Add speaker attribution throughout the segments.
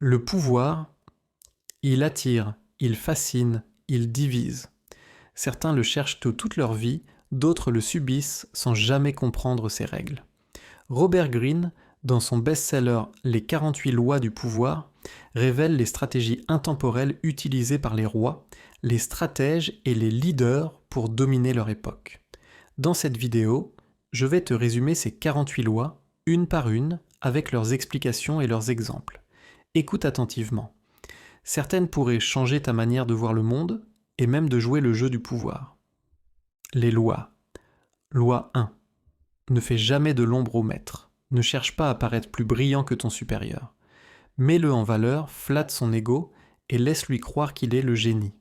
Speaker 1: Le pouvoir, il attire, il fascine, il divise. Certains le cherchent toute leur vie, d'autres le subissent sans jamais comprendre ses règles. Robert Greene, dans son best-seller Les 48 lois du pouvoir, révèle les stratégies intemporelles utilisées par les rois, les stratèges et les leaders pour dominer leur époque. Dans cette vidéo, je vais te résumer ces 48 lois, une par une, avec leurs explications et leurs exemples. Écoute attentivement. Certaines pourraient changer ta manière de voir le monde et même de jouer le jeu du pouvoir. Les lois. Loi 1. Ne fais jamais de l'ombre au maître. Ne cherche pas à paraître plus brillant que ton supérieur. Mets-le en valeur, flatte son ego et laisse-lui croire qu'il est le génie.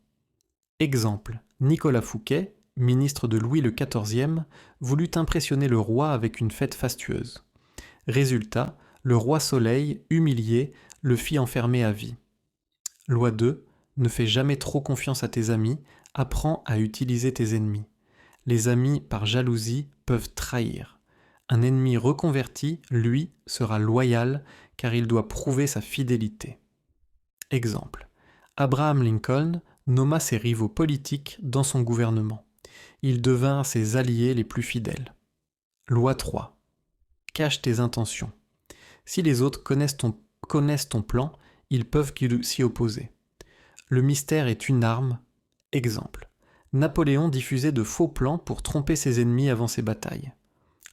Speaker 1: Exemple. Nicolas Fouquet, ministre de Louis XIV, voulut impressionner le roi avec une fête fastueuse. Résultat, le roi Soleil, humilié, le fit enfermer à vie. Loi 2. Ne fais jamais trop confiance à tes amis, apprends à utiliser tes ennemis. Les amis, par jalousie, peuvent trahir. Un ennemi reconverti, lui, sera loyal car il doit prouver sa fidélité. Exemple. Abraham Lincoln nomma ses rivaux politiques dans son gouvernement. Ils devinrent ses alliés les plus fidèles. Loi 3. Cache tes intentions. Si les autres connaissent ton plan, ils peuvent s'y opposer. Le mystère est une arme. Exemple. Napoléon diffusait de faux plans pour tromper ses ennemis avant ses batailles.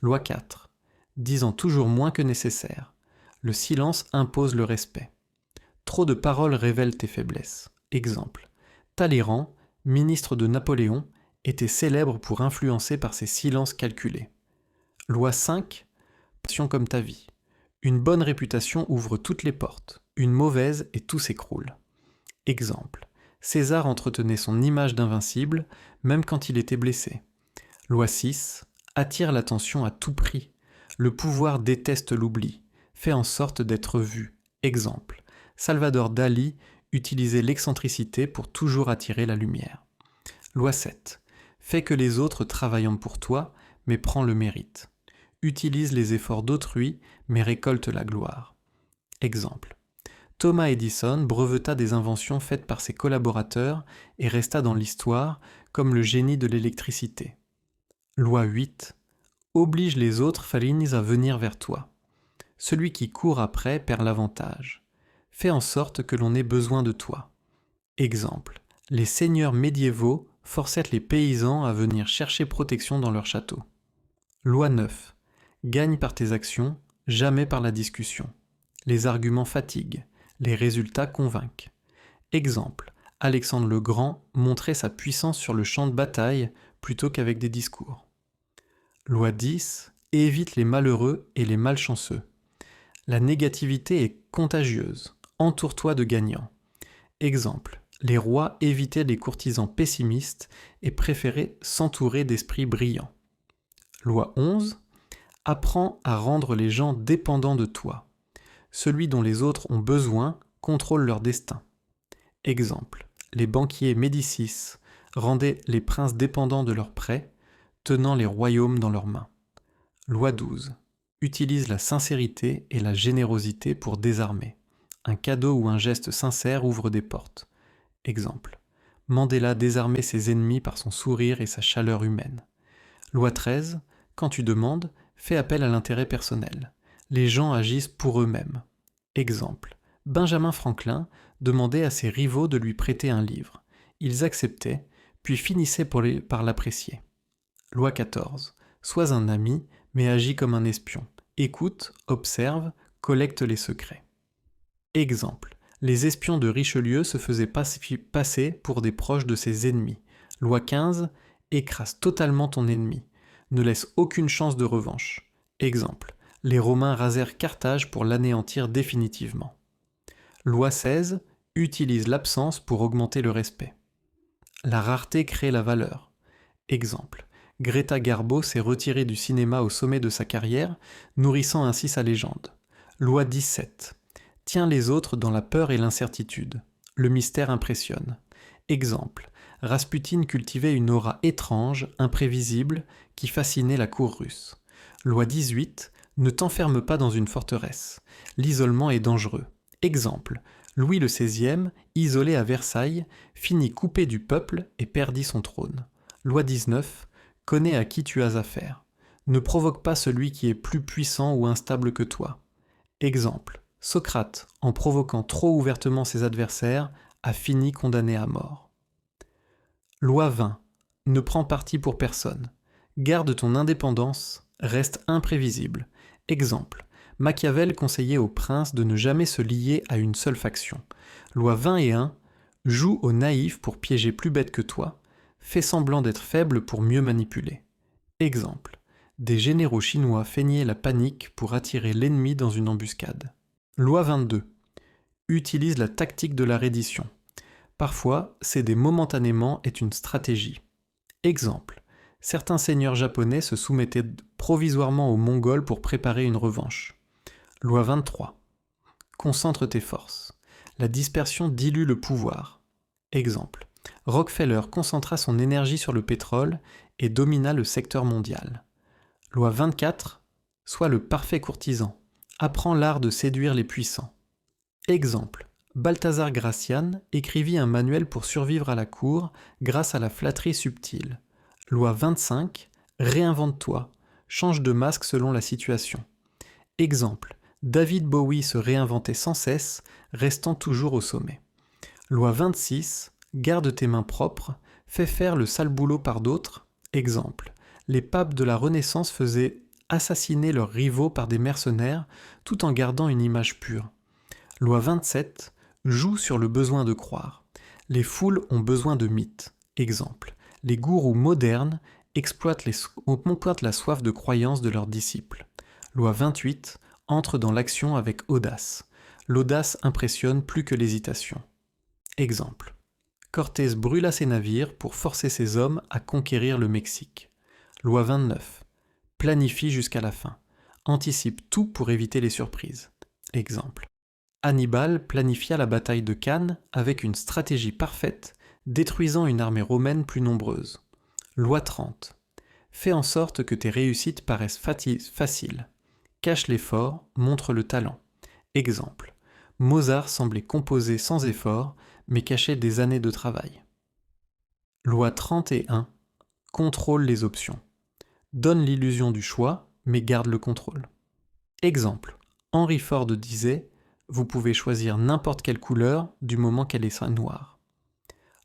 Speaker 1: Loi 4. Disant toujours moins que nécessaire. Le silence impose le respect. Trop de paroles révèlent tes faiblesses. Exemple. Talleyrand, ministre de Napoléon, était célèbre pour influencer par ses silences calculés. Loi 5. Réputation comme ta vie. Une bonne réputation ouvre toutes les portes. Une mauvaise et tout s'écroule. Exemple. César entretenait son image d'invincible, même quand il était blessé. Loi 6. Attire l'attention à tout prix. Le pouvoir déteste l'oubli. Fais en sorte d'être vu. Exemple. Salvador Dali utilisait l'excentricité pour toujours attirer la lumière. Loi 7. Fais que les autres travaillent pour toi, mais prends le mérite. Utilise les efforts d'autrui, mais récolte la gloire. Exemple. Thomas Edison breveta des inventions faites par ses collaborateurs et resta dans l'histoire comme le génie de l'électricité. Loi 8. Oblige les autres farines à venir vers toi. Celui qui court après perd l'avantage. Fais en sorte que l'on ait besoin de toi. Exemple. Les seigneurs médiévaux forçaient les paysans à venir chercher protection dans leur château. Loi 9. Gagne par tes actions, jamais par la discussion. Les arguments fatiguent, les résultats convainquent. Exemple. Alexandre le Grand montrait sa puissance sur le champ de bataille plutôt qu'avec des discours. Loi 10. Évite les malheureux et les malchanceux. La négativité est contagieuse. Entoure-toi de gagnants. Exemple. Les rois évitaient les courtisans pessimistes et préféraient s'entourer d'esprits brillants. Loi 11. Apprends à rendre les gens dépendants de toi. Celui dont les autres ont besoin contrôle leur destin. Exemple. Les banquiers Médicis rendaient les princes dépendants de leurs prêts, tenant les royaumes dans leurs mains. Loi 12. Utilise la sincérité et la générosité pour désarmer. Un cadeau ou un geste sincère ouvre des portes. Exemple. Mandela désarmait ses ennemis par son sourire et sa chaleur humaine. Loi 13. Quand tu demandes, fais appel à l'intérêt personnel. Les gens agissent pour eux-mêmes. Exemple. Benjamin Franklin demandait à ses rivaux de lui prêter un livre. Ils acceptaient, puis finissaient par l'apprécier. Loi 14. Sois un ami, mais agis comme un espion. Écoute, observe, collecte les secrets. Exemple. Les espions de Richelieu se faisaient passer pour des proches de ses ennemis. Loi 15. Écrase totalement ton ennemi. Ne laisse aucune chance de revanche. Exemple. Les Romains rasèrent Carthage pour l'anéantir définitivement. Loi 16. Utilise l'absence pour augmenter le respect. La rareté crée la valeur. Exemple. Greta Garbo s'est retirée du cinéma au sommet de sa carrière, nourrissant ainsi sa légende. Loi 17. Tiens les autres dans la peur et l'incertitude. Le mystère impressionne. Exemple. Rasputin cultivait une aura étrange, imprévisible, qui fascinait la cour russe. Loi 18. Ne t'enferme pas dans une forteresse. L'isolement est dangereux. Exemple. Louis le XVI, isolé à Versailles, finit coupé du peuple et perdit son trône. Loi 19. Connais à qui tu as affaire. Ne provoque pas celui qui est plus puissant ou instable que toi. Exemple. Socrate, en provoquant trop ouvertement ses adversaires, a fini condamné à mort. Loi 20. Ne prends parti pour personne. Garde ton indépendance, reste imprévisible. Exemple. Machiavel conseillait aux princes de ne jamais se lier à une seule faction. Loi 21. Joue au naïf pour piéger plus bête que toi. Fais semblant d'être faible pour mieux manipuler. Exemple. Des généraux chinois feignaient la panique pour attirer l'ennemi dans une embuscade. Loi 22. Utilise la tactique de la reddition. Parfois, céder momentanément est une stratégie. Exemple. Certains seigneurs japonais se soumettaient provisoirement aux Mongols pour préparer une revanche. Loi 23. Concentre tes forces. La dispersion dilue le pouvoir. Exemple. Rockefeller concentra son énergie sur le pétrole et domina le secteur mondial. Loi 24. Sois le parfait courtisan. Apprends l'art de séduire les puissants. Exemple. Balthazar Gracian écrivit un manuel pour survivre à la cour grâce à la flatterie subtile. Loi 25. Réinvente-toi. Change de masque selon la situation. Exemple. David Bowie se réinventait sans cesse, restant toujours au sommet. Loi 26. Garde tes mains propres. Fais faire le sale boulot par d'autres. Exemple. Les papes de la Renaissance faisaient assassiner leurs rivaux par des mercenaires tout en gardant une image pure. Loi 27. Joue sur le besoin de croire. Les foules ont besoin de mythes. Exemple. Les gourous modernes exploitent la soif de croyance de leurs disciples. Loi 28. Entre dans l'action avec audace. L'audace impressionne plus que l'hésitation. Exemple. Cortés brûla ses navires pour forcer ses hommes à conquérir le Mexique. Loi 29. Planifie jusqu'à la fin. Anticipe tout pour éviter les surprises. Exemple. Hannibal planifia la bataille de Cannes avec une stratégie parfaite, détruisant une armée romaine plus nombreuse. Loi 30. Fais en sorte que tes réussites paraissent faciles. Cache l'effort, montre le talent. Exemple. Mozart semblait composer sans effort, mais cachait des années de travail. Loi 31. Contrôle les options. Donne l'illusion du choix, mais garde le contrôle. Exemple. Henry Ford disait « Vous pouvez choisir n'importe quelle couleur du moment qu'elle est noire ».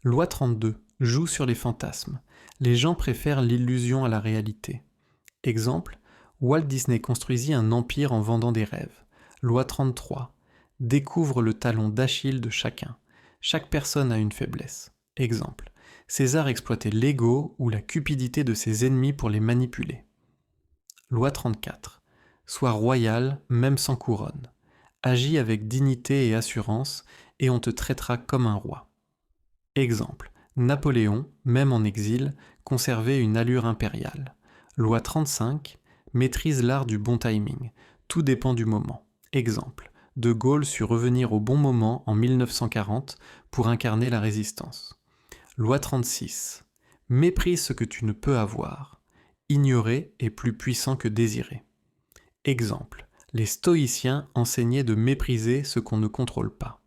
Speaker 1: Loi 32. Joue sur les fantasmes. Les gens préfèrent l'illusion à la réalité. Exemple. Walt Disney construisit un empire en vendant des rêves. Loi 33. Découvre le talon d'Achille de chacun. Chaque personne a une faiblesse. Exemple. César exploitait l'ego ou la cupidité de ses ennemis pour les manipuler. Loi 34. Sois royal, même sans couronne. Agis avec dignité et assurance, et on te traitera comme un roi. Exemple. Napoléon, même en exil, conservait une allure impériale. Loi 35. Maîtrise l'art du bon timing. Tout dépend du moment. Exemple. De Gaulle sut revenir au bon moment en 1940 pour incarner la résistance. Loi 36. Méprise ce que tu ne peux avoir. Ignorer est plus puissant que désirer. Exemple. Les stoïciens enseignaient de mépriser ce qu'on ne contrôle pas.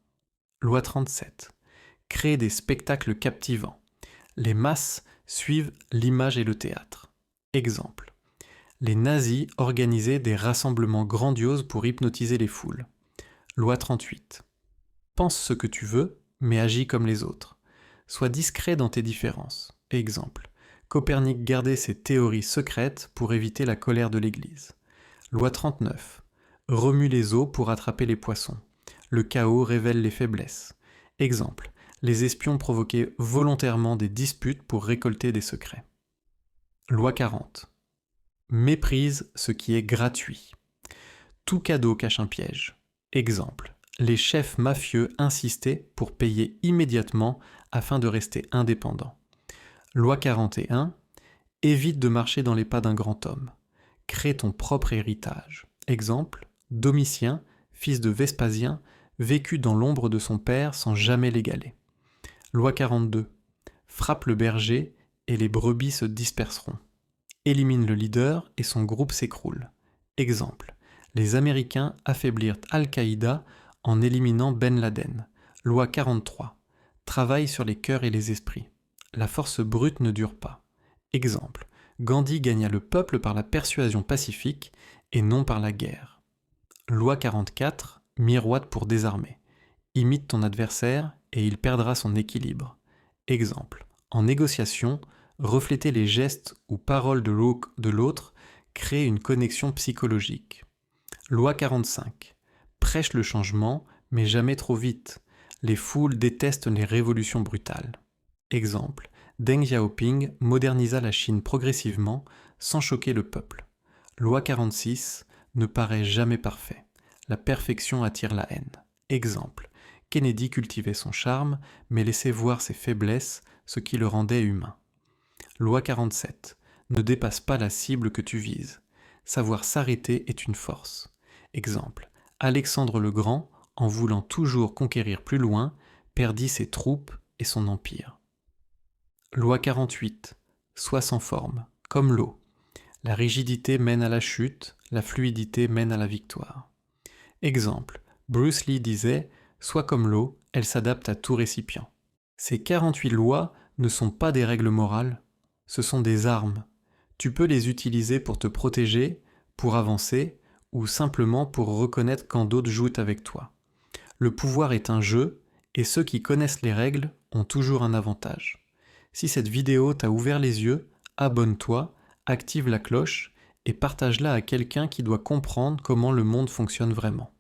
Speaker 1: Loi 37. Créer des spectacles captivants. Les masses suivent l'image et le théâtre. Exemple. Les nazis organisaient des rassemblements grandioses pour hypnotiser les foules. Loi 38. Pense ce que tu veux, mais agis comme les autres. Sois discret dans tes différences. Exemple. Copernic gardait ses théories secrètes pour éviter la colère de l'Église. Loi 39. Remue les eaux pour attraper les poissons. Le chaos révèle les faiblesses. Exemple. Les espions provoquaient volontairement des disputes pour récolter des secrets. Loi 40. Méprise ce qui est gratuit. Tout cadeau cache un piège. Exemple. Les chefs mafieux insistaient pour payer immédiatement afin de rester indépendants. Loi 41. Évite de marcher dans les pas d'un grand homme. Crée ton propre héritage. Exemple. Domitien, fils de Vespasien, vécut dans l'ombre de son père sans jamais l'égaler. Loi 42. Frappe le berger et les brebis se disperseront. Élimine le leader et son groupe s'écroule. Exemple. Les Américains affaiblirent Al-Qaïda en éliminant Ben Laden. Loi 43. Travaille sur les cœurs et les esprits. La force brute ne dure pas. Exemple. Gandhi gagna le peuple par la persuasion pacifique et non par la guerre. Loi 44. Miroite pour désarmer. Imite ton adversaire et il perdra son équilibre. Exemple. En négociation, refléter les gestes ou paroles de l'autre crée une connexion psychologique. Loi 45. Prêche le changement, mais jamais trop vite. Les foules détestent les révolutions brutales. Exemple. Deng Xiaoping modernisa la Chine progressivement sans choquer le peuple. Loi 46. Ne paraît jamais parfait. La perfection attire la haine. Exemple. Kennedy cultivait son charme, mais laissait voir ses faiblesses, ce qui le rendait humain. Loi 47. Ne dépasse pas la cible que tu vises. Savoir s'arrêter est une force. Exemple. Alexandre le Grand, en voulant toujours conquérir plus loin, perdit ses troupes et son empire. Loi 48. Sois sans forme, comme l'eau. La rigidité mène à la chute, la fluidité mène à la victoire. Exemple. Bruce Lee disait « Sois comme l'eau, elle s'adapte à tout récipient ». Ces 48 lois ne sont pas des règles morales, ce sont des armes. Tu peux les utiliser pour te protéger, pour avancer, ou simplement pour reconnaître quand d'autres jouent avec toi. Le pouvoir est un jeu, et ceux qui connaissent les règles ont toujours un avantage. Si cette vidéo t'a ouvert les yeux, abonne-toi, active la cloche et partage-la à quelqu'un qui doit comprendre comment le monde fonctionne vraiment.